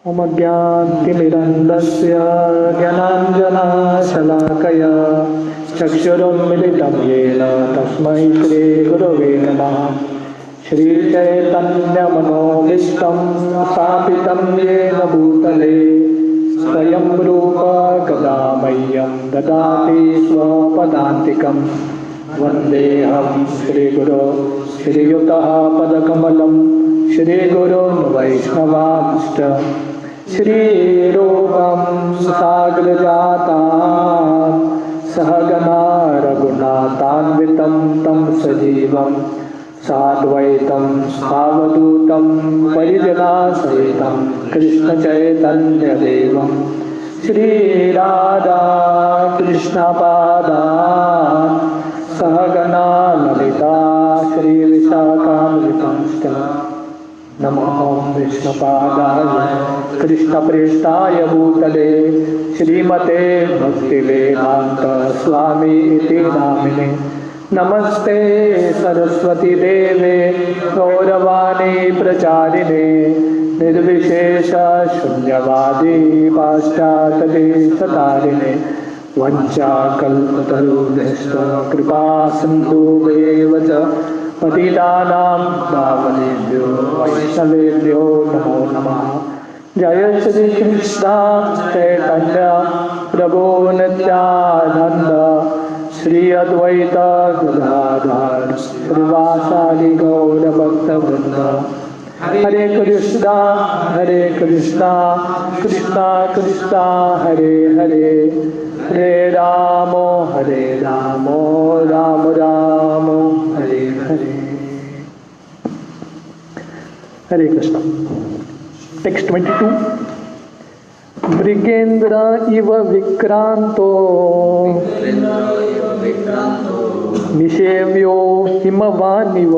ओमज्ञानतिमिरन्दस्य ज्ञानाञ्जनशलाकया चक्षुरुन्मिलितं येन तस्मै श्रीगुरवे नमः। श्रीचैतन्यमनोभीष्टं स्थापितं येन भूतले स्वयं रूप कदा मह्यं ददाति स्वपदान्तिकं। वन्देऽहं श्रीगुरो श्रीयुतः पदकमलं श्रीगुरोन् वैष्णवांश्च श्रीरूपं साग्रजातां सहगना रघुनाथान्वितं तं सजीवं साद्वैतं सावधूतं परिजनासहितं कृष्णचैतन्यदेवं श्रीराधा कृष्णपादान् सहगना ललिता श्रीविशाखान्वितंश्च। नमो ॐ विष्णुपादाय कृष्णप्रेष्ठाय भूतले श्रीमते भक्तिवेदान्त स्वामी इति नामिने। नमस्ते सरस्वती देवे गौरवाणी प्रचारिणे निर्विशेष शून्यवादी पाश्चात्यदेशतारिणे। वञ्चाकल्पतरुभ्यश्च कृपा सिन्धुभ्येव च पतितानां पावनेभ्यो वैष्णवेभ्यो नमो नमः। जय श्री कृष्ण चैतन्य प्रभु नित्यानंद श्री अद्वैत गदाधर श्रीवासादि गौर भक्तवृंद। हरे कृष्णा कृष्णा कृष्णा हरे हरे, हरे राम राम राम हरे हरे। हरे कृष्ण। टेक्स्ट 22। मृगेन्द्र इव विक्रांतो निषेव्यो हिमवानिव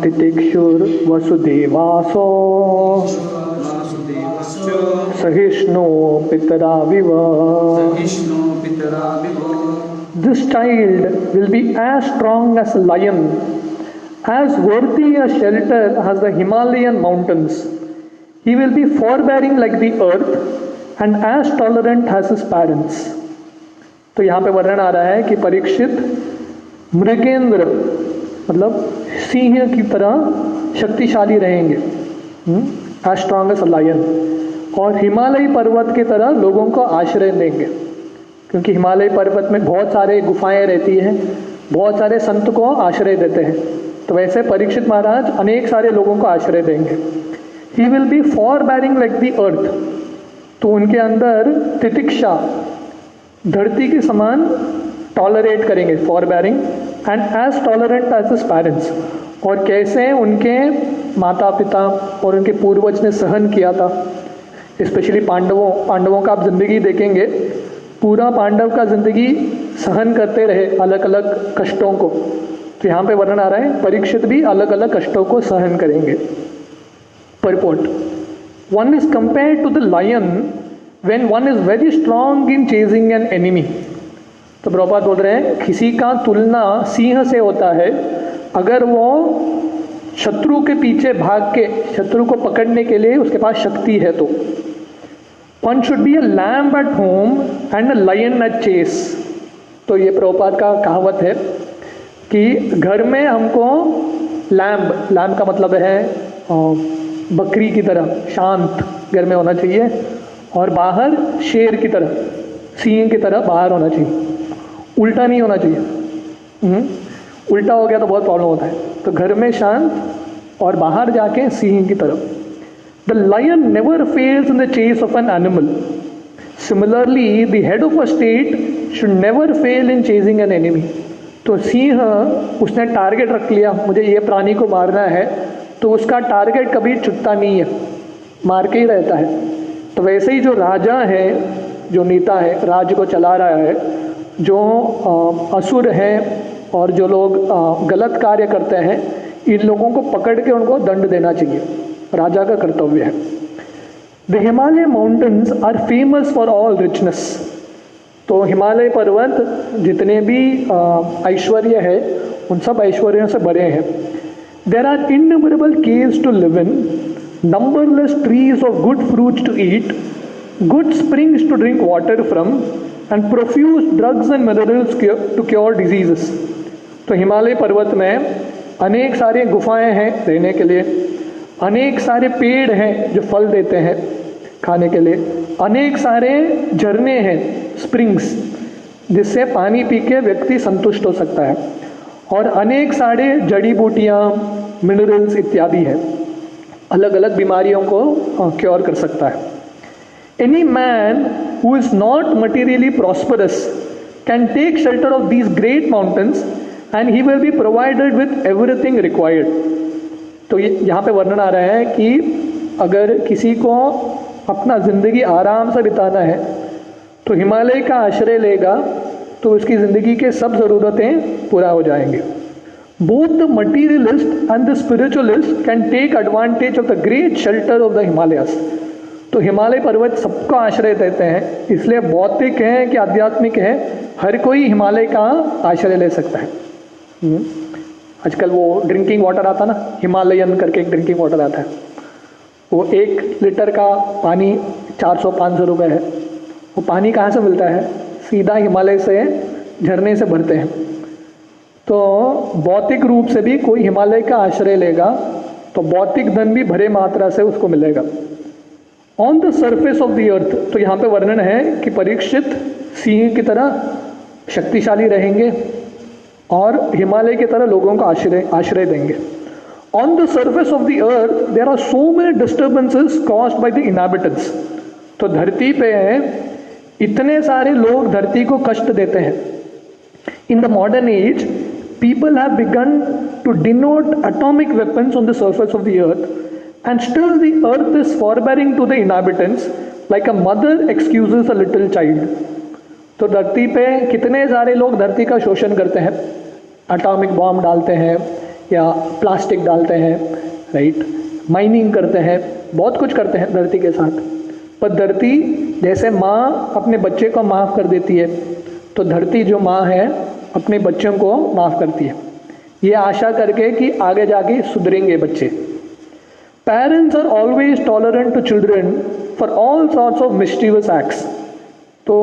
तितिक्षुर्वसुदेवासो सहिष्णु पितराविव। This child will be as strong as a lion, as worthy a shelter as the Himalayan mountains. He will be forbearing like the earth and as tolerant as his parents. तो यहाँ पे वर्णन आ रहा है कि परीक्षित मृगेंद्र मतलब सिंह की तरह शक्तिशाली रहेंगे, as strong as a lion, और हिमालय पर्वत की तरह लोगों को आश्रय देंगे, क्योंकि हिमालय पर्वत में बहुत सारे गुफाएं रहती हैं, बहुत सारे संत को आश्रय देते हैं। तो वैसे परीक्षित महाराज अनेक सारे लोगों को आश्रय देंगे। He will be forbearing like the earth, तो उनके अंदर तितिक्षा धरती के समान टॉलरेट करेंगे, forbearing, and as tolerant as his parents, और कैसे उनके माता पिता और उनके पूर्वज ने सहन किया था। स्पेशली पांडवों का आप जिंदगी देखेंगे, पूरा पांडव का जिंदगी सहन करते रहे अलग अलग कष्टों को। तो यहाँ पे वर्णन आ रहा है परीक्षित भी अलग अलग कष्टों को सहन करेंगे। Purport. One is compared to the lion when one is very strong in chasing an enemy. तो प्रभुपाद बोल रहे हैं किसी का तुलना सिंह से होता है अगर वो शत्रु के पीछे भाग के शत्रु को पकड़ने के लिए उसके पास शक्ति है तो। One should be a lamb at home and a lion at chase. तो ये प्रभुपाद का कहावत है कि घर में हमको लैम्ब का मतलब है बकरी की तरह शांत घर में होना चाहिए, और बाहर शेर की तरह सिंह की तरह बाहर होना चाहिए, उल्टा नहीं होना चाहिए। उल्टा हो गया तो बहुत प्रॉब्लम होता है। तो घर में शांत और बाहर जाके सिंह की तरह। The lion never fails in the chase of an animal. Similarly, the head of a state should never fail in chasing an enemy. तो सिंह उसने टारगेट रख लिया, मुझे ये प्राणी को मारना है, तो उसका टारगेट कभी छूटता नहीं है, मार के ही रहता है। तो वैसे ही जो राजा है, जो नेता है, राज्य को चला रहा है, जो असुर हैं और जो लोग गलत कार्य करते हैं, इन लोगों को पकड़ के उनको दंड देना चाहिए, राजा का कर्तव्य है। The Himalaya mountains are famous for all richness. तो हिमालय पर्वत जितने भी ऐश्वर्य है उन सब ऐश्वर्यों से भरे हैं। There are innumerable caves to live in numberless trees of good fruits to eat, good springs to drink water from, and profuse drugs and minerals to cure diseases. तो हिमालय पर्वत में अनेक सारे गुफाएं हैं रहने के लिए, अनेक सारे पेड़ हैं जो फल देते हैं खाने के लिए, अनेक सारे झरने हैं स्प्रिंग्स जिससे पानी पी के व्यक्ति संतुष्ट हो सकता है, और अनेक सारे जड़ी बूटियाँ मिनरल्स इत्यादि है, अलग अलग बीमारियों को क्योर कर सकता है. Any man who is not materially prosperous can take shelter of these great mountains and he will be provided with everything required. तो यहाँ पे वर्णन आ रहा है कि अगर किसी को अपना ज़िंदगी आराम से बिताना है तो हिमालय का आश्रय लेगा तो उसकी ज़िंदगी के सब ज़रूरतें पूरा हो जाएंगे. Both the materialist and the spiritualist can take advantage of the great shelter of the Himalayas. तो हिमालय पर्वत सबको आश्रय देते हैं, इसलिए भौतिक है कि आध्यात्मिक है, हर कोई हिमालय का आश्रय ले सकता है. आजकल वो ड्रिंकिंग वाटर आता ना, हिमालयन करके एक ड्रिंकिंग वाटर आता है, वो 1 लीटर का पानी 400-500 रुपये है. वो पानी कहाँ से मिलता है? सीधा हिमालय से झरने से भरते हैं. तो भौतिक रूप से भी कोई हिमालय का आश्रय लेगा तो भौतिक धन भी भरे मात्रा से उसको मिलेगा. On the surface of the अर्थ, तो यहाँ पे वर्णन है कि परीक्षित सिंह की तरह शक्तिशाली रहेंगे और हिमालय की तरह लोगों को आश्रय देंगे. On the surface of the earth there are so many disturbances caused by the inhabitants. तो धरती पे इतने सारे लोग धरती को कष्ट देते हैं. In the modern age people have begun to denote atomic weapons on the surface of the earth, and still the earth is forbearing to the inhabitants like a mother excuses a little child. तो धरती पे कितने सारे लोग धरती का शोषण करते हैं, एटॉमिक बॉम्ब डालते हैं या प्लास्टिक डालते हैं, राइट, माइनिंग करते हैं, बहुत कुछ करते हैं धरती के साथ. पर धरती जैसे माँ अपने बच्चे को माफ़ कर देती है, तो धरती जो माँ है अपने बच्चों को माफ़ करती है, ये आशा करके कि आगे जाके सुधरेंगे बच्चे. Parents are always tolerant to children for all sorts of mischievous acts. तो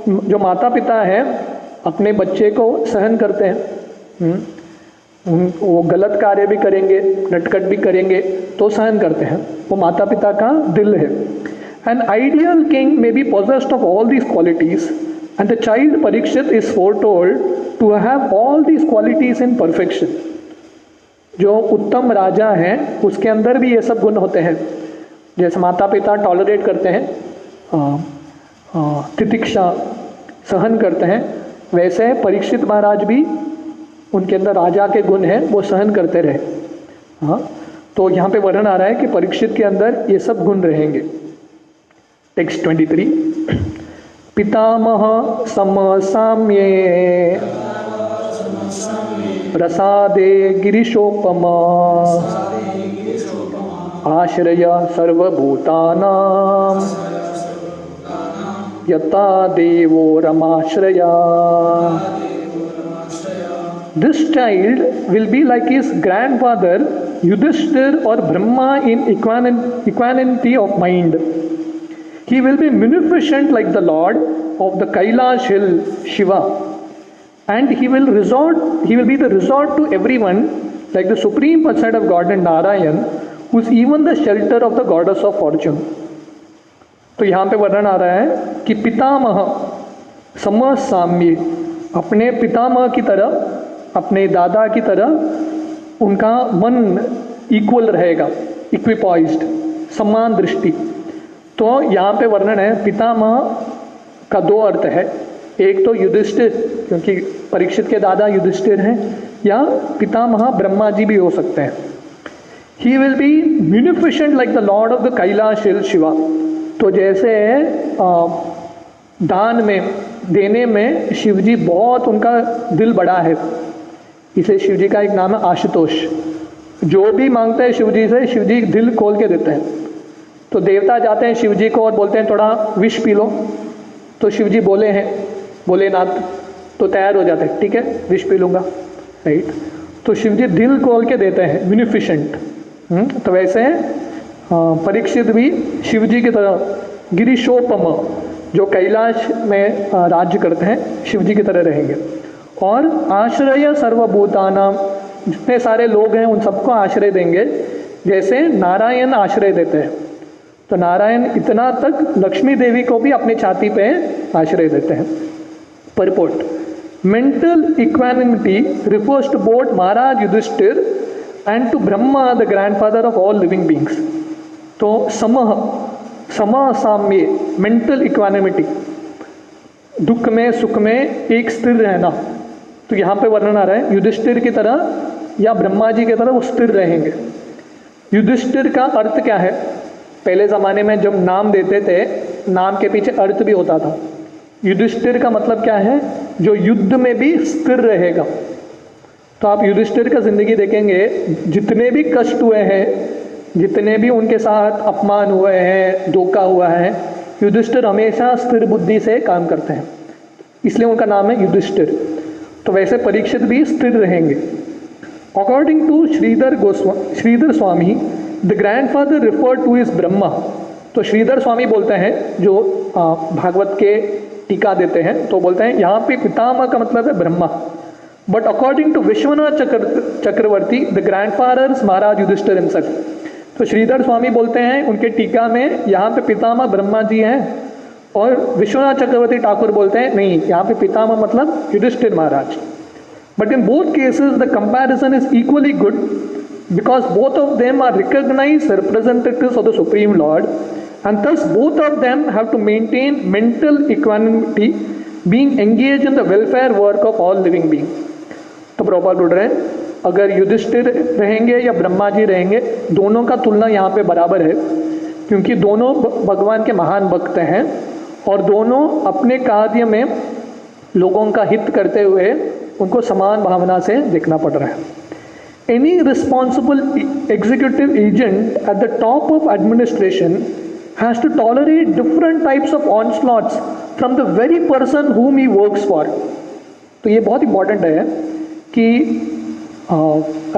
जो माता पिता हैं अपने बच्चे को सहन करते हैं, वो गलत कार्य भी करेंगे, नटखट भी करेंगे तो सहन करते हैं, वो माता पिता का दिल है. An ideal king may be possessed of all these qualities and the child Parikshit is foretold to have all these qualities in perfection. जो उत्तम राजा हैं उसके अंदर भी ये सब गुण होते हैं. जैसे माता पिता टॉलरेट करते हैं, तितिक्षा सहन करते हैं, वैसे परीक्षित महाराज भी उनके अंदर राजा के गुण हैं, वो सहन करते रहे. हाँ, तो यहाँ पे वर्णन आ रहा है कि परीक्षित के अंदर ये सब गुण रहेंगे. टेक्स्ट 23. पितामह समसाम्ये रसादे गिरिशोपमा आश्रय सर्वभूतानां यथा देवो रमाश्रया. This child will be like his grandfather Yudhishthir or Brahma in equanimity of mind. He will be munificent like the Lord of the Kailash hill, Shiva, and he will be the resort to everyone like the supreme person of God and Narayan, who is even the shelter of the goddess of fortune. तो यहाँ पे वर्णन आ रहा है कि पितामह समसाम्य, अपने पितामह की तरह, अपने दादा की तरह उनका मन इक्वल रहेगा, इक्विपॉइज्ड, समान दृष्टि. तो यहाँ पे वर्णन है पितामह का 2 अर्थ है. एक तो युधिष्ठिर, क्योंकि परीक्षित के दादा युधिष्ठिर हैं, या पितामह ब्रह्मा जी भी हो सकते हैं. He will be munificent like the Lord of the Kailash hill Shiva. तो जैसे दान में, देने में शिवजी बहुत उनका दिल बड़ा है, इसे शिवजी का एक नाम है आशुतोष. जो भी मांगते हैं शिवजी से, शिवजी दिल खोल के देते हैं. तो देवता जाते हैं शिवजी को और बोलते हैं थोड़ा विष पी लो, तो शिवजी बोले हैं, भोलेनाथ, तो तैयार हो जाते हैं, ठीक है विष पी लूँगा, राइट. तो शिवजी दिल खोल के देते हैं, म्यूनिफिशेंट. तो वैसे परीक्षित भी शिव जी की तरह गिरीशोपम, जो कैलाश में राज्य करते हैं, शिव जी की तरह रहेंगे। और आश्रय सर्वभूतानाम, जितने सारे लोग हैं उन सबको आश्रय देंगे, जैसे नारायण आश्रय देते हैं। तो नारायण इतना तक लक्ष्मी देवी को भी अपनी छाती पे आश्रय देते हैं। Purport, mental equanimity refers to both Maharaj Yudhishthir and to Brahma the grandfather of all living beings. तो साम्य, मेंटल इक्वानिमिटी, दुख में सुख में एक स्थिर रहना। तो यहाँ पे वर्णन आ रहा है युधिष्ठिर की तरह या ब्रह्मा जी की तरह वो स्थिर रहेंगे। युधिष्ठिर का अर्थ क्या है? पहले ज़माने में जब नाम देते थे, नाम के पीछे अर्थ भी होता था। युधिष्ठिर का मतलब क्या है? जो युद्ध में भी स्थिर रहेगा। तो आप युधिष्ठिर का जिंदगी देखेंगे, जितने भी कष्ट हुए हैं, जितने भी उनके साथ अपमान हुए हैं, धोखा हुआ है, युधिष्ठिर हमेशा स्थिर बुद्धि से काम करते हैं, इसलिए उनका नाम है युधिष्ठिर। तो वैसे परीक्षित भी स्थिर रहेंगे। According to Shridhar Swami, the grandfather refer to is Brahma. तो श्रीधर स्वामी बोलते हैं, जो भागवत के टीका देते हैं, तो बोलते हैं यहाँ पे पितामह का मतलब है Brahma. But according to Vishwanath Chakravarti, the grandfather Maharaj Yudhishthir himself. तो श्रीधर स्वामी बोलते हैं उनके टीका में यहाँ पे पितामह ब्रह्मा जी हैं, और विश्वनाथ चक्रवर्ती ठाकुर बोलते हैं नहीं, यहाँ पे पितामह मतलब Yudhishthira Maharaj. But in both cases the comparison is equally good, because both of them are recognized representatives of the Supreme Lord, and thus both of them have to maintain mental equanimity, being engaged in the welfare work of all living beings. तो प्रभुपाद बोल रहे हैं अगर युधिष्ठिर रहेंगे या ब्रह्मा जी रहेंगे, दोनों का तुलना यहाँ पे बराबर है, क्योंकि दोनों भगवान के महान भक्त हैं और दोनों अपने कार्य में लोगों का हित करते हुए उनको समान भावना से देखना पड़ रहा है। Any responsible executive agent at the top of administration has to tolerate different types of onslaughts from the very person whom he works for. तो ये बहुत इम्पॉर्टेंट है कि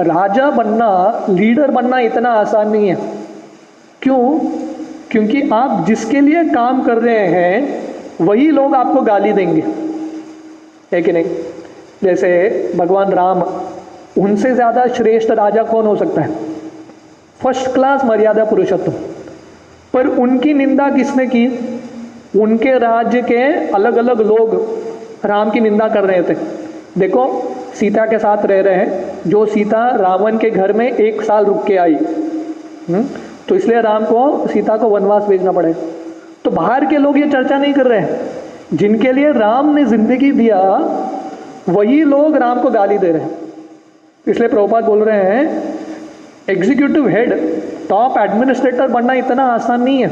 राजा बनना, लीडर बनना इतना आसान नहीं है। क्यों? क्योंकि आप जिसके लिए काम कर रहे हैं वही लोग आपको गाली देंगे, है कि नहीं? जैसे भगवान राम, उनसे ज़्यादा श्रेष्ठ राजा कौन हो सकता है? फर्स्ट क्लास मर्यादा पुरुषोत्तम। पर उनकी निंदा किसने की? उनके राज्य के अलग अलग लोग राम की निंदा कर रहे थे। देखो, सीता के साथ रह रहे हैं, जो सीता रावण के घर में 1 साल रुक के आई, तो इसलिए राम को, सीता को वनवास भेजना पड़े। तो बाहर के लोग ये चर्चा नहीं कर रहे हैं, जिनके लिए राम ने जिंदगी दिया वही लोग राम को गाली दे रहे हैं। इसलिए प्रभुपाद बोल रहे हैं एग्जीक्यूटिव हेड, टॉप एडमिनिस्ट्रेटर बनना इतना आसान नहीं है,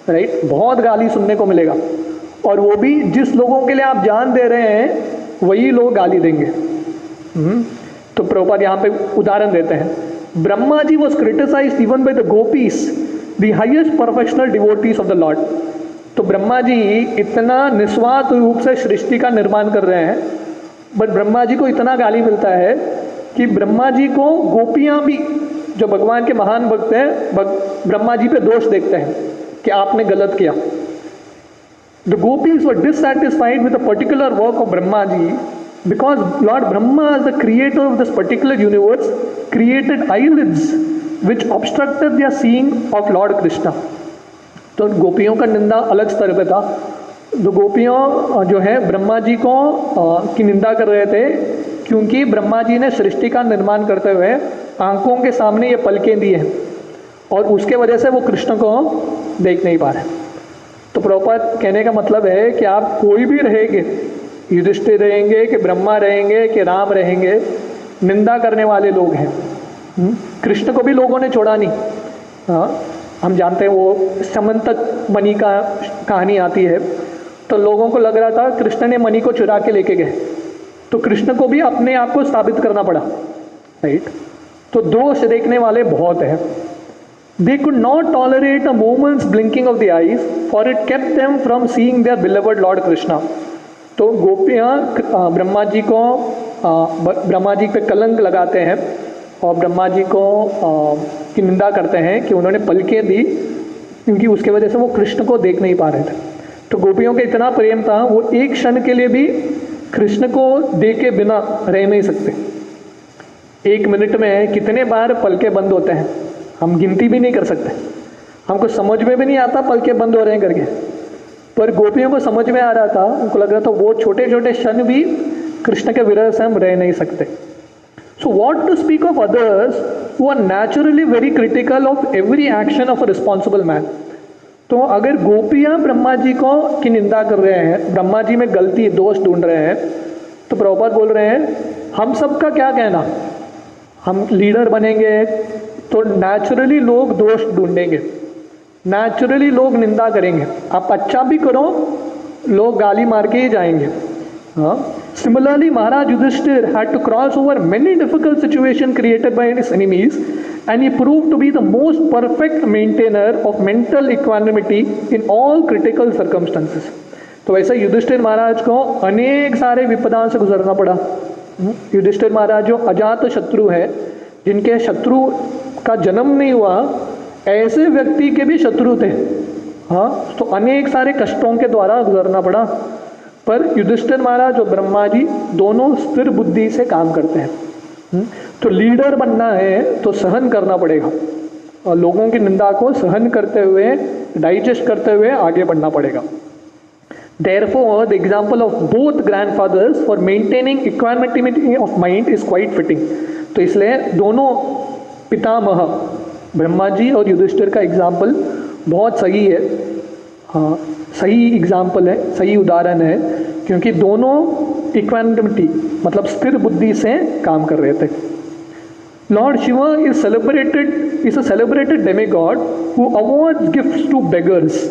राइट? बहुत गाली सुनने को मिलेगा, और वो भी जिस लोगों के लिए आप जान दे रहे हैं वही लोग गाली देंगे। तो प्रभुपाद यहाँ पे उदाहरण देते हैं। Brahma ji was criticized even by the gopis, the highest professional devotees of the Lord. तो ब्रह्मा जी इतना निस्वार्थ रूप से सृष्टि का निर्माण कर रहे हैं, बट ब्रह्मा जी को इतना गाली मिलता है कि ब्रह्मा जी को गोपियां भी, जो भगवान के महान भक्त हैं, ब्रह्मा जी पे दोष देखते हैं कि आपने गलत किया। The gopis were dissatisfied with the particular work of Brahma ji because lord Brahma is the creator of this particular universe created eyelids which obstructed their seeing of lord Krishna. तो गोपियों का निंदा अलग स्तर पे था। तो गोपियों जो है ब्रह्मा जी को की निंदा कर रहे थे, क्योंकि ब्रह्मा जी ने सृष्टि का निर्माण करते हुए आंखों के सामने ये पलकें दी हैं, और उसके वजह से वो कृष्ण को देख नहीं पा रहे। तो प्रभुपाद कहने का मतलब है कि आप कोई भी रहेंगे, युधिष्ठिर रहेंगे कि ब्रह्मा रहेंगे कि राम रहेंगे, निंदा करने वाले लोग हैं। कृष्ण को भी लोगों ने छोड़ा नहीं। हाँ, हम जानते हैं वो समंतक मणि का कहानी आती है, तो लोगों को लग रहा था कृष्ण ने मणि को चुरा के लेके गए, तो कृष्ण को भी अपने आप को साबित करना पड़ा, राइट? तो दोष देखने वाले बहुत हैं। They could not tolerate a moment's blinking of the eyes, for it kept them from seeing their beloved Lord Krishna. तो गोपियाँ ब्रह्मा जी पे कलंक लगाते हैं और ब्रह्मा जी को की निंदा करते हैं कि उन्होंने पलकें दी, क्योंकि उसके वजह से वो कृष्ण को देख नहीं पा रहे थे। तो गोपियों का इतना प्रेम था, वो एक क्षण के लिए भी कृष्ण को देखे बिना रह नहीं सकते। 1 मिनट में कितने बार पलके बंद होते हैं हम गिनती भी नहीं कर सकते, हमको समझ में भी नहीं आता पलके बंद हो रहे हैं करके, पर गोपियों को समझ में आ रहा था। उनको लग रहा था वो छोटे छोटे क्षण भी कृष्ण के विरह से हम रह नहीं सकते। So what to speak of others who are naturally very critical of every action of a responsible man. तो अगर गोपियाँ ब्रह्मा जी को की निंदा कर रहे हैं, ब्रह्मा जी में गलती दोष ढूंढ रहे हैं, तो प्रभुपाद बोल रहे हैं हम सबका क्या कहना, हम लीडर बनेंगे तो नेचुरली लोग दोष ढूंढेंगे, नेचुरली लोग निंदा करेंगे। आप अच्छा भी करो लोग गाली मार के ही जाएंगे। हाँ, similarly Maharaj Yudhishthir had to cross over many difficult situations created by his enemies and he proved to be the most perfect maintainer of mental equanimity in all critical circumstances। तो वैसे युधिष्ठिर महाराज को अनेक सारे विपदाओं से गुजरना पड़ा। युधिष्ठिर महाराज जो अजात शत्रु है, जिनके शत्रु का जन्म नहीं हुआ, ऐसे व्यक्ति के भी शत्रु थे। हाँ, तो अनेक सारे कष्टों के द्वारा गुजरना पड़ा, पर युधिष्ठिर महाराज और ब्रह्मा जी दोनों स्थिर बुद्धि से काम करते हैं। तो लीडर बनना है तो सहन करना पड़ेगा, और लोगों की निंदा को सहन करते हुए, डाइजेस्ट करते हुए आगे बढ़ना पड़ेगा। Therefore, the example of both grandfathers for maintaining equanimity of mind is quite fitting। तो इसलिए दोनों पितामह ब्रह्मा जी और युधिष्ठिर का एग्जाम्पल बहुत सही है। हाँ, सही एग्जाम्पल है, सही उदाहरण है, क्योंकि दोनों इक्वानिमिटी मतलब स्थिर बुद्धि से काम कर रहे थे। Lord Shiva is a celebrated demigod who awards gifts to beggars.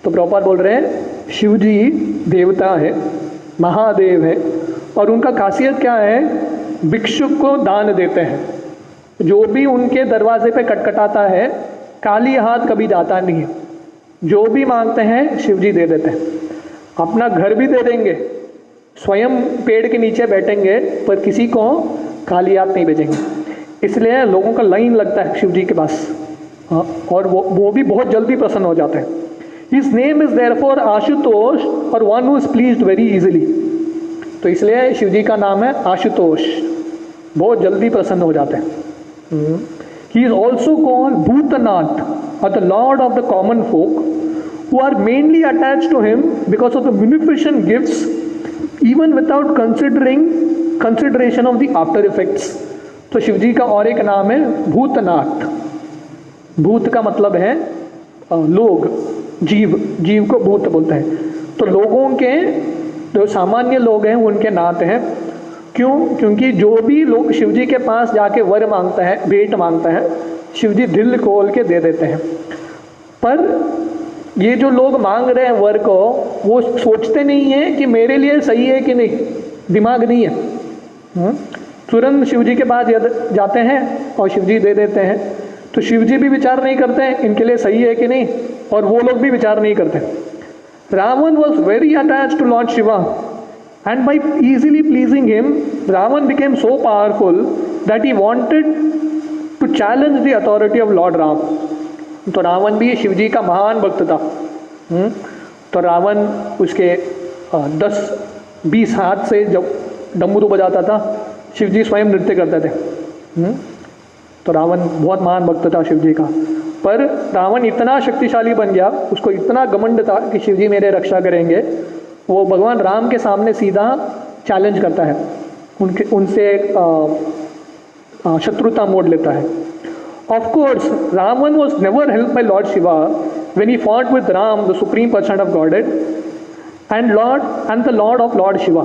तो प्रभुपाद बोल रहे हैं शिव जी देवता है, महादेव है, और उनका खासियत क्या है, भिक्षुक को दान देते हैं। जो भी उनके दरवाजे पे खटखटाता है खाली हाथ कभी जाता नहीं है, जो भी मांगते हैं शिव जी दे देते हैं। अपना घर भी दे देंगे, स्वयं पेड़ के नीचे बैठेंगे, पर किसी को खाली हाथ नहीं भेजेंगे। इसलिए लोगों का लाइन लगता है शिव जी के पास। हाँ, और वो भी बहुत जल्दी प्रसन्न हो जाते हैं। His name is therefore Ashutosh, और one who is pleased very easily। तो इसलिए शिव जी का नाम है आशुतोष, बहुत जल्दी प्रसन्न हो जाते हैं। He is also called Bhutanath, or the Lord of the common folk, who are mainly attached to him because of the munificent gifts, even without consideration of the after effects। तो शिव जी का और एक नाम है भूतनाथ। भूत का मतलब है लोग, जीव को भूत बोलते हैं। तो लोगों के जो सामान्य लोग हैं उनके नाथ हैं। क्यों? क्योंकि जो भी लोग शिव जी के पास जाके वर मांगता है, भेंट मांगता है, शिव जी दिल खोल के दे देते हैं। पर ये जो लोग मांग रहे हैं वर को, वो सोचते नहीं है कि मेरे लिए सही है कि नहीं, दिमाग नहीं है। तुरंत शिव जी के पास जाते हैं और शिव जी दे देते हैं। तो शिव जी भी विचार नहीं करते हैं इनके लिए सही है कि नहीं, और वो लोग भी विचार नहीं करते। Ravan was very attached to lord Shiva, and by easily pleasing him, Ravan became so powerful that he wanted to challenge the authority of Lord Ram। तो रावण भी शिव जी का महान भक्त था। तो रावण उसके 10-20 हाथ से जब डमरू बजाता था, शिव जी स्वयं नृत्य करते थे। तो रावण बहुत महान भक्त था शिव जी का। पर रावण इतना शक्तिशाली बन गया, उसको इतना घमंड था कि शिव जी मेरे रक्षा करेंगे। वो भगवान राम के सामने सीधा चैलेंज करता है, उनसे शत्रुता मोड़ लेता है। Of course Ravan was never help by lord Shiva when he fought with Ram the supreme person of godhead and the Lord of lord Shiva.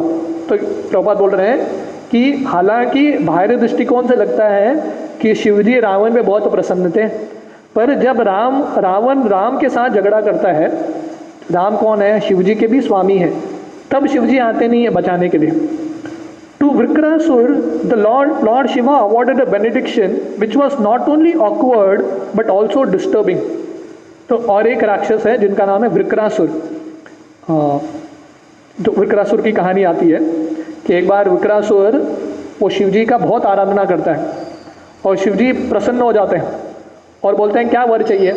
तो प्रभुपाद बोल रहे हैं कि हालांकि बाहरी दृष्टिकोण से लगता है कि शिव जी रावण पे बहुत प्रसन्न थे, पर जब रावण राम के साथ झगड़ा करता है, राम कौन है, शिव जी के भी स्वामी हैं, तब शिव जी आते नहीं है बचाने के लिए। To Vrikasura the Lord Shiva awarded a benediction which was not only awkward but also disturbing. तो और एक राक्षस है जिनका नाम है वृक्रासुर। तो वृक्रासुर की कहानी आती है कि एक बार वृक्रासुर वो शिव जी का बहुत आराधना करता है, और शिव जी प्रसन्न हो जाते हैं और बोलते हैं क्या वर चाहिए।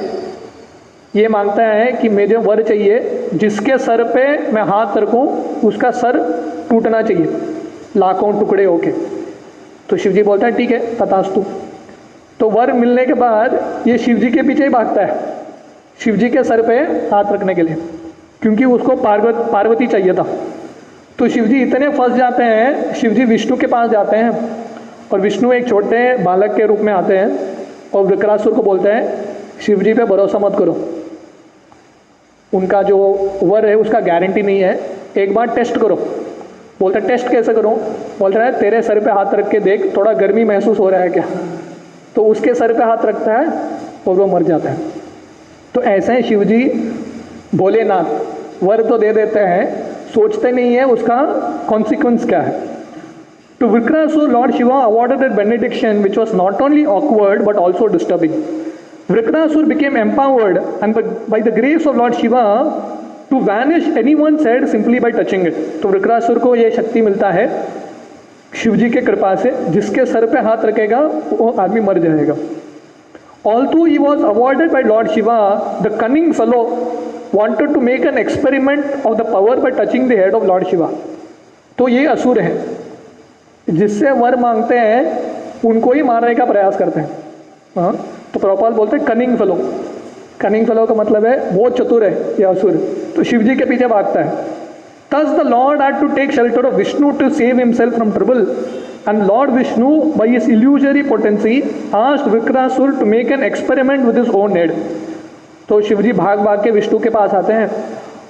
ये मांगता है कि मुझे वर चाहिए जिसके सर पे मैं हाथ रखूं उसका सर टूटना चाहिए लाखों टुकड़े होके। तो शिव जी बोलते हैं ठीक है तथास्तु। तो वर मिलने के बाद ये शिव जी के पीछे ही भागता है शिव जी के सर पे हाथ रखने के लिए, क्योंकि उसको पार्वती चाहिए था। तो शिव जी इतने फंस जाते हैं, शिव जी विष्णु के पास जाते हैं और विष्णु एक छोटे बालक के रूप में आते हैं और वृत्रासुर को बोलते हैं शिव जी पे भरोसा मत करो, उनका जो वर है उसका गारंटी नहीं है, एक बार टेस्ट करो। बोलते टेस्ट कैसे करूं? बोलता है तेरे सर पे हाथ रख के देख थोड़ा गर्मी महसूस हो रहा है क्या। तो उसके सर पे हाथ रखता है और वो मर जाता है। तो ऐसे ही शिव जी भोलेनाथ वर तो दे देते हैं, सोचते नहीं है उसका कॉन्सिक्वेंस क्या है। To Vritrasur, Lord Shiva awarded a benediction which was not only awkward but also disturbing. Vritrasur became empowered and by the grace of Lord Shiva to vanish anyone's head simply by touching it. तो वृत्रासुर को ये शक्ति मिलता है शिव जी के कृपा से, जिसके सर पे हाथ रखेगा वो आदमी मर जाएगा। Although he was awarded by Lord Shiva, the cunning fellow wanted to make an experiment of the power by touching the head of Lord Shiva. तो ये असुर है, जिससे वर मांगते हैं उनको ही मारने का प्रयास करते हैं। हाँ, तो प्रभुपाद बोलते हैं कनिंग फेलो। कनिंग फेलो का मतलब है बहुत चतुर है ये असुर। तो शिव जी के पीछे भागता है। Thus the Lord had to take shelter of Vishnu to save himself from trouble, and Lord Vishnu by his illusory potency asked Vritrasur to make an experiment with his own head. तो शिव जी भाग भाग के विष्णु के पास आते हैं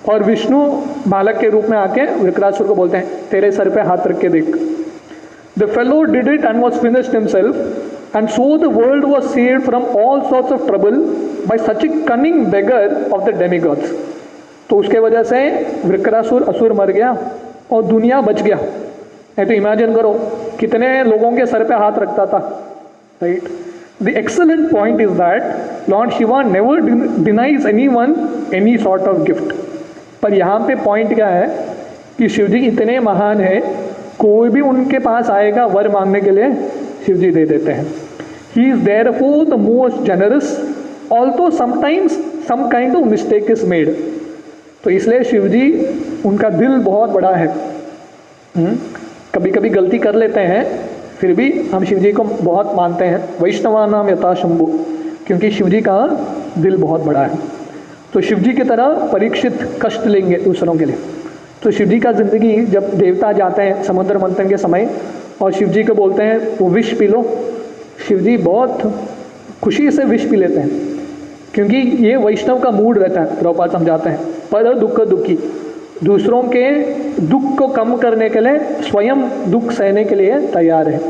और विष्णु बालक के रूप में आके वृत्रासुर को बोलते हैं तेरे सर पे हाथ रख के देख। The fellow did it and was finished himself, and so the world was saved from all sorts of trouble by such a cunning beggar of the demigods. तो उसके वजह से वृत्रासुर असुर मर गया और दुनिया बच गया। नहीं तो इमेजिन करो कितने लोगों के सर पे हाथ रखता था, right. The excellent point is that Lord Shiva never denies anyone any sort of gift. पर यहाँ पे पॉइंट क्या है कि शिव जी इतने महान है, कोई भी उनके पास आएगा वर मांगने के लिए शिव जी दे देते हैं। He is therefore the most generous, although sometimes some kind of mistake is made. तो इसलिए शिव जी उनका दिल बहुत बड़ा है। कभी कभी गलती कर लेते हैं, फिर भी हम शिव जी को बहुत मानते हैं। वैष्णवानाम यथा शंभु, क्योंकि शिव जी का दिल बहुत बड़ा है। तो शिव जी की तरह परीक्षित कष्ट लेंगे दूसरों के लिए। तो शिव जी का जिंदगी, जब देवता जाते हैं समुद्र मंथन के समय और शिव जी को बोलते हैं वो विष पी लो, शिव जी बहुत खुशी से विष पी लेते हैं, क्योंकि ये वैष्णव का मूड रहता है। प्रभुपाद समझाते हैं पर दुख दुखी, दूसरों के दुख को कम करने के लिए स्वयं दुख सहने के लिए तैयार है।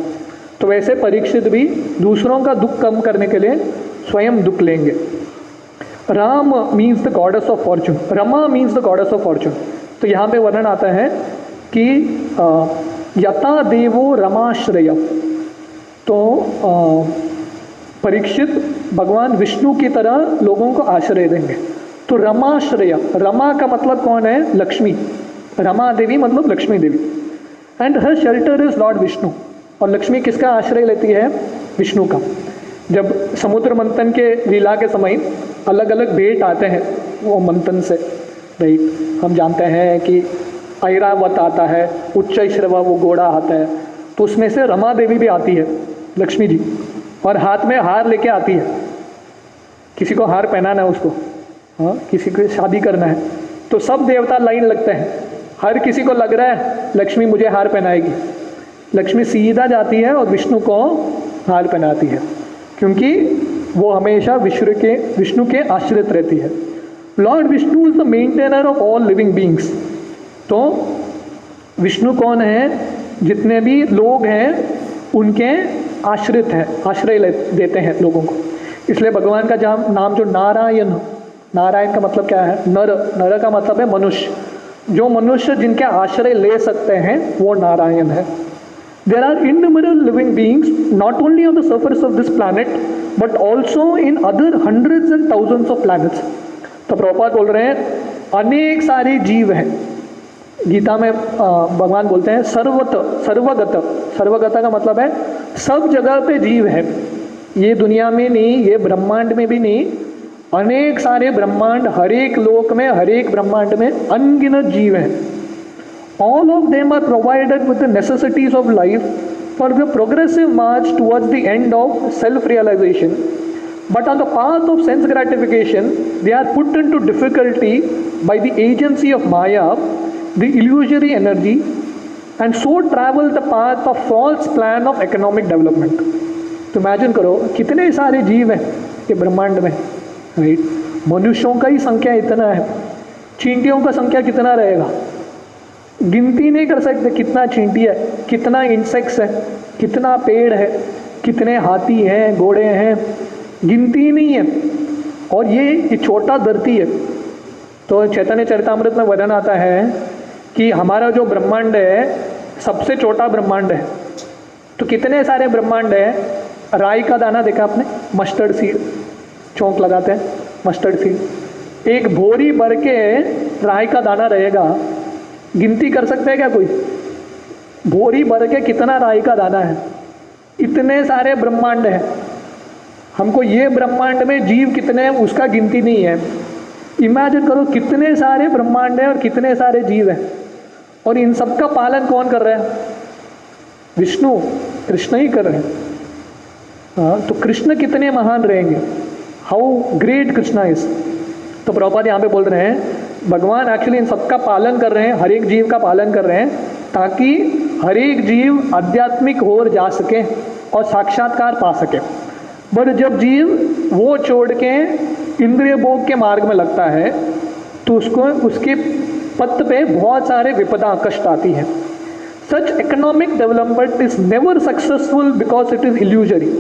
तो वैसे परीक्षित भी दूसरों का दुख कम करने के लिए स्वयं दुख लेंगे। Ram means the goddess of Fortune, Rama means the goddess of Fortune. तो यहाँ पे वर्णन आता है कि यथा देवो रमाश्रय, तो परीक्षित भगवान विष्णु की तरह लोगों को आश्रय देंगे। तो रमाश्रय, रमा का मतलब कौन है? लक्ष्मी। रमा देवी मतलब Lakshmi Devi. And her shelter is Lord Vishnu. और लक्ष्मी किसका आश्रय लेती है? विष्णु का। जब समुद्र मंथन के लीला के समय अलग अलग भेंट आते हैं वो मंथन से, राइट, हम जानते हैं कि ऐरावत आता है, उच्च श्रवा वो घोड़ा आता है, तो उसमें से रमा देवी भी आती है, लक्ष्मी जी, और हाथ में हार लेके आती है। किसी को हार पहनाना है उसको, हाँ, किसी को शादी करना है, तो सब देवता लाइन लगते हैं। हर किसी को लग रहा है लक्ष्मी मुझे हार पहनाएगी। लक्ष्मी सीधा जाती है और विष्णु को हार पहनाती है, क्योंकि वो हमेशा विष्णु के आश्रित रहती है। Lord Vishnu is the maintainer of all living beings. तो विष्णु कौन है? जितने भी लोग हैं उनके आश्रित हैं, आश्रय देते हैं लोगों को। इसलिए भगवान का नाम जो नारायण, नारायण का मतलब क्या है? नर। नर का मतलब है मनुष्य। जो मनुष्य जिनके आश्रय ले सकते हैं वो नारायण है। There are innumerable living beings not only on the surface of this planet but also in other hundreds and thousands of planets. तो प्रभुपाद बोल रहे हैं अनेक सारे जीव हैं। गीता में भगवान बोलते हैं सर्वगत। सर्वगत का मतलब है सब जगह पे जीव है। ये दुनिया में नहीं, ये ब्रह्मांड में भी नहीं, अनेक सारे ब्रह्मांड, हर एक लोक में, हर एक ब्रह्मांड में अनगिनत जीव हैं. All of them are provided with the necessities of life for the progressive march towards the end of self-realization. But on the path of sense gratification, they are put into difficulty by the agency of Maya, the illusory energy, and so travel the path of false plan of economic development. तो imagine करो कितने सारे जीव हैं ये ब्रह्मांड में, right? मनुष्यों का ही संख्या इतना है, चींटियों का संख्या कितना रहेगा, गिनती नहीं कर सकते कितना चींटी है, कितना इंसेक्ट्स है, कितना पेड़ है, कितने हाथी हैं, घोड़े हैं, गिनती नहीं है. और ये छोटा धरती है. तो चैतन्य चरितामृत में वर्णन आता है कि हमारा जो ब्रह्मांड है सबसे छोटा ब्रह्मांड है. तो कितने सारे ब्रह्मांड है. राई का दाना देखा आपने, मस्टर्ड सीड, चौंक लगाते हैं मस्टर्ड सीड, एक भोरी भर के राई का दाना रहेगा. गिनती कर सकते हैं क्या कोई? भोरी भर के कितना राई का दाना है. इतने सारे ब्रह्मांड है. हमको ये ब्रह्मांड में जीव कितने हैं उसका गिनती नहीं है. इमेजिन करो कितने सारे ब्रह्मांड है और कितने सारे जीव हैं, और इन सब का पालन कौन कर रहा है? विष्णु, कृष्ण ही कर रहे हैं. तो कृष्ण कितने महान रहेंगे, हाउ ग्रेट कृष्णा इज. तो प्रभुपाद यहाँ पे बोल रहे हैं भगवान एक्चुअली इन सबका पालन कर रहे हैं, हर एक जीव का पालन कर रहे हैं, ताकि हर एक जीव आध्यात्मिक ओर जा सके और साक्षात्कार पा सके. पर जब जीव वो छोड़ के इंद्रिय भोग के मार्ग में लगता है तो उसको उसके पथ पे बहुत सारे विपदा कष्ट आती है. Such economic development is never successful because it is illusory.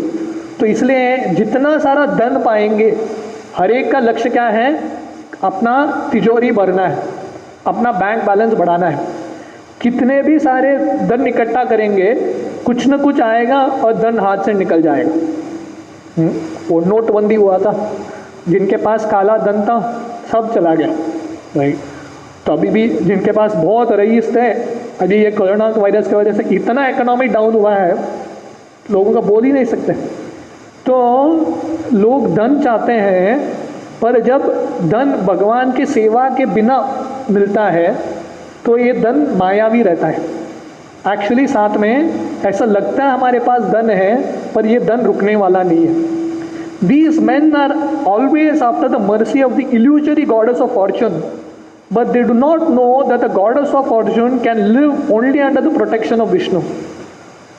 तो इसलिए जितना सारा धन पाएंगे, हर एक का लक्ष्य क्या है? अपना तिजोरी भरना है, अपना बैंक बैलेंस बढ़ाना है. कितने भी सारे धन इकट्ठा करेंगे, कुछ न कुछ आएगा और धन हाथ से निकल जाएगा. वो नोटबंदी हुआ था, जिनके पास काला धन था सब चला गया, राइट? तो अभी भी जिनके पास बहुत रईस थे, अभी ये कोरोना वायरस की वजह से इतना इकोनॉमिक डाउन हुआ है, लोगों का बोल ही नहीं सकते. तो लोग धन चाहते हैं, पर जब धन भगवान की सेवा के बिना मिलता है तो ये धन मायावी रहता है. एक्चुअली साथ में ऐसा लगता है हमारे पास धन है, पर ये धन रुकने वाला नहीं है. These men are always after the mercy of the illusory goddess of fortune, but they do not know that the goddess of fortune can live only under the protection of Vishnu.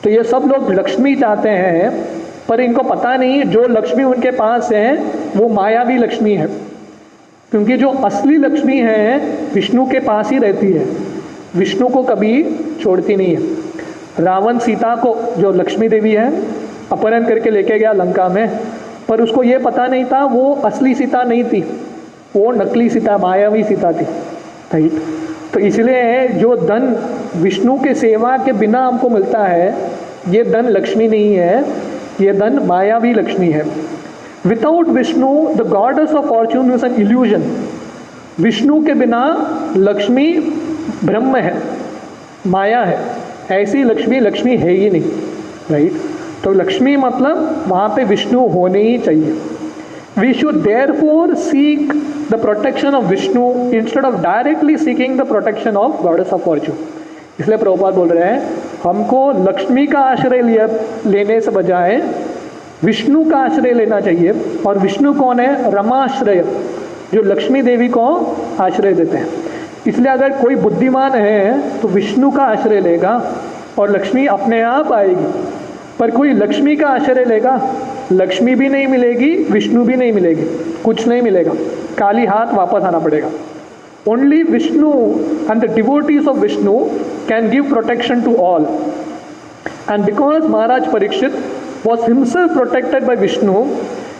तो ये सब लोग लक्ष्मी चाहते हैं, पर इनको पता नहीं जो लक्ष्मी उनके पास है वो मायावी लक्ष्मी है. क्योंकि जो असली लक्ष्मी है विष्णु के पास ही रहती है, विष्णु को कभी छोड़ती नहीं है. रावण सीता को, जो लक्ष्मी देवी है, अपहरण करके लेके गया लंका में, पर उसको ये पता नहीं था वो असली सीता नहीं थी, वो नकली सीता, मायावी सीता थी, राइट? तो इसलिए जो धन विष्णु के सेवा के बिना हमको मिलता है, ये धन लक्ष्मी नहीं है, ये धन मायावी लक्ष्मी है. Without Vishnu the goddess of Fortune is an illusion. Vishnu के बिना लक्ष्मी ब्रह्म है, माया है. ऐसी लक्ष्मी है ही नहीं, राइट? तो लक्ष्मी मतलब वहाँ पे विष्णु होने ही चाहिए. We should therefore seek the protection of Vishnu instead of directly seeking the protection of goddess of fortune. इसलिए प्रभुपाद बोल रहे हैं हमको लक्ष्मी का आश्रय लेने से बजाय विष्णु का आश्रय लेना चाहिए. और विष्णु कौन है? रमाश्रय, जो लक्ष्मी देवी को आश्रय देते हैं. इसलिए अगर कोई बुद्धिमान है तो विष्णु का आश्रय लेगा और लक्ष्मी अपने आप आएगी. पर कोई लक्ष्मी का आश्रय लेगा, लक्ष्मी भी नहीं मिलेगी, विष्णु भी नहीं मिलेगी, कुछ नहीं मिलेगा, खाली हाथ वापस आना पड़ेगा. Only Vishnu and the devotees of Vishnu can give protection to all. And because Maharaj Parikshit was himself protected by Vishnu,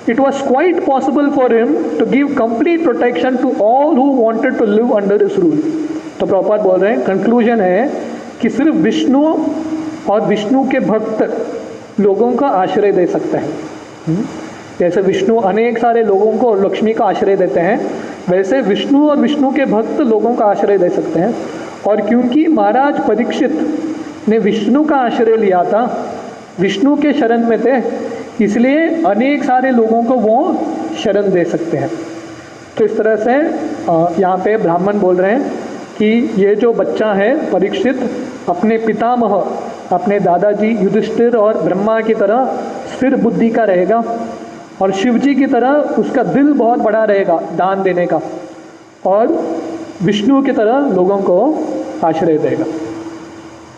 it was quite possible for him to give complete protection to all who wanted to live under his rule. तो प्रभुपाद बोल रहे हैं conclusion है कि सिर्फ विष्णु और विष्णु के भक्त लोगों का आश्रय दे सकते हैं. जैसे विष्णु अनेक सारे लोगों को लक्ष्मी का आश्रय देते हैं, वैसे विष्णु और विष्णु के भक्त लोगों का आश्रय दे सकते हैं. और क्योंकि महाराज परीक्षित ने विष्णु का आश्रय लिया था, विष्णु के शरण में थे, इसलिए अनेक सारे लोगों को वो शरण दे सकते हैं। तो इस तरह से यहाँ पे ब्राह्मण बोल रहे हैं कि ये जो बच्चा है परीक्षित अपने पितामह, अपने दादाजी युधिष्ठिर और ब्रह्मा की तरह स्थिर बुद्धि का रहेगा, और शिव जी की तरह उसका दिल बहुत बड़ा रहेगा दान देने का, और विष्णु की तरह लोगों को आश्रय देगा।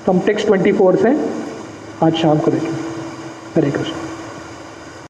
तो हम टेक्स्ट 24 से आज शाम को देखेंगे। हरे कृष्ण।